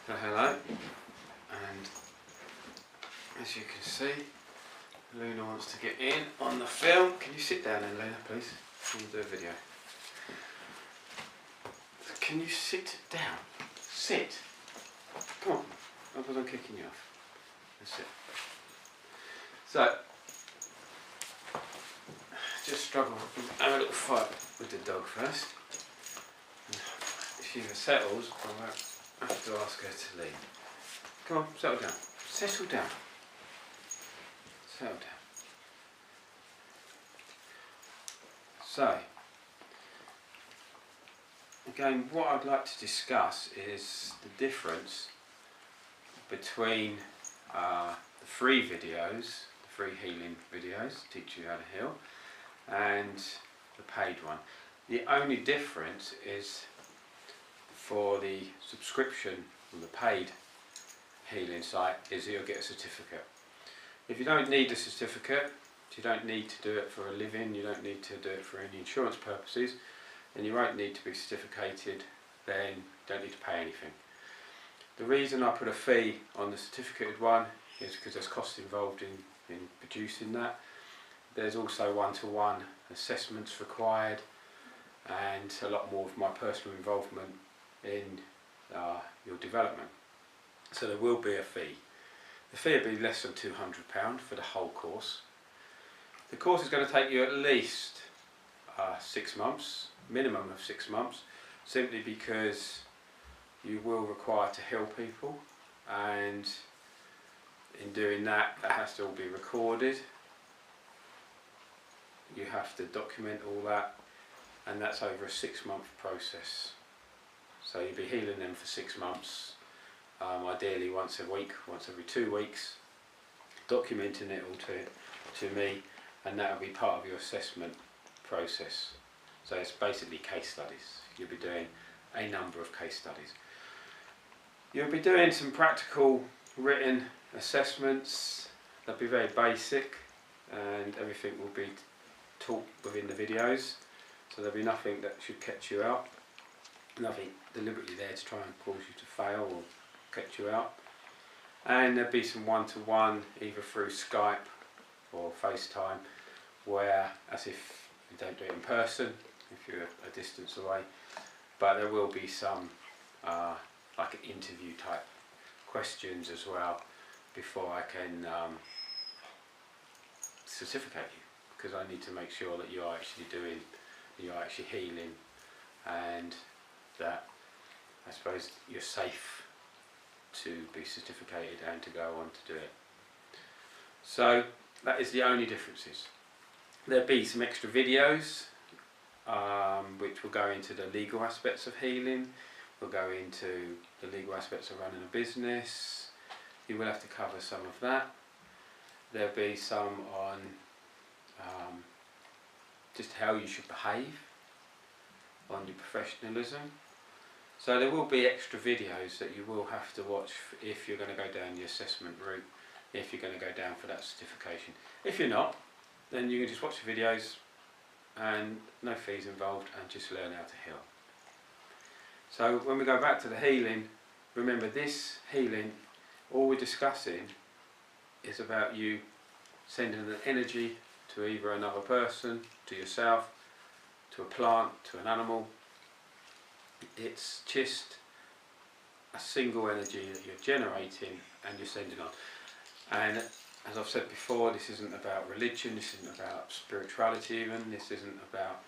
Hello, and as you can see, Luna wants to get in on the film. Can you sit down then, Luna, please? We'll do a video. Can you sit down? Sit. Come on, otherwise I'm kicking you off. That's it. So, just struggle, have a little fight with the dog first. If she settles, I'll have to ask her to leave. Come on, settle down. Settle down. Settle down. So, again, what I'd like to discuss is the difference between the free videos, the free healing videos, teach you how to heal, and the paid one. The only difference is for the subscription on the paid healing site is you'll get a certificate. If you don't need a certificate, you don't need to do it for a living, you don't need to do it for any insurance purposes, and you won't need to be certificated, then you don't need to pay anything. The reason I put a fee on the certificated one is because there's costs involved in producing that. There's also one-to-one assessments required and a lot more of my personal involvement in your development. So there will be a fee. The fee will be less than £200 for the whole course. The course is going to take you at least 6 months, minimum of 6 months, simply because you will require to heal people, and in doing that, that has to all be recorded. You have to document all that, and that's over a 6-month process. So you'll be healing them for 6 months, ideally once a week, once every 2 weeks, documenting it all to me, and that will be part of your assessment process. So it's basically case studies. You'll be doing a number of case studies. You'll be doing some practical written assessments. They'll be very basic, and everything will be taught within the videos. So there'll be nothing that should catch you out. Nothing deliberately there to try and cause you to fail or catch you out. And there'll be some one-to-one, either through Skype or FaceTime, where, as if you don't do it in person, if you're a distance away, but there will be some like an interview type questions as well before I can certificate you, because I need to make sure that you're actually healing, and that I suppose you're safe to be certificated and to go on to do it. So that is the only differences. There'll be some extra videos which will go into the legal aspects of healing, we'll go into the legal aspects of running a business. You will have to cover some of that. There'll be some on just how you should behave, on your professionalism. So there will be extra videos that you will have to watch if you're going to go down the assessment route, if you're going to go down for that certification. If you're not, then you can just watch the videos and no fees involved, and just learn how to heal. So when we go back to the healing, remember this healing, all we're discussing is about you sending an energy to either another person, to yourself, to a plant, to an animal. It's just a single energy that you're generating and you're sending on. And as I've said before, this isn't about religion, this isn't about spirituality even, this isn't about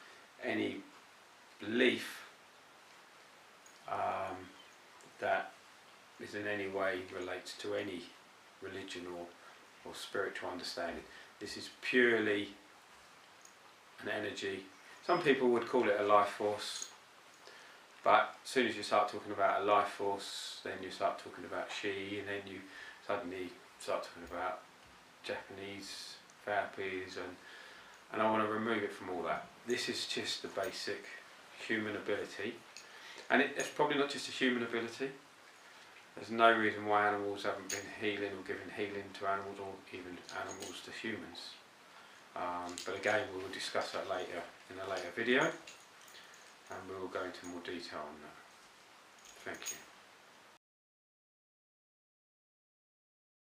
any belief that is in any way relates to any religion or spiritual understanding. This is purely an energy. Some people would call it a life force, but as soon as you start talking about a life force, then you start talking about Shi, and then you suddenly start talking about Japanese therapies, and I want to remove it from all that. This is just the basic human ability, and it's probably not just a human ability. There's no reason why animals haven't been healing or given healing to animals, or even animals to humans. But again, we will discuss that later in a later video, and we will go into more detail on that. Thank you.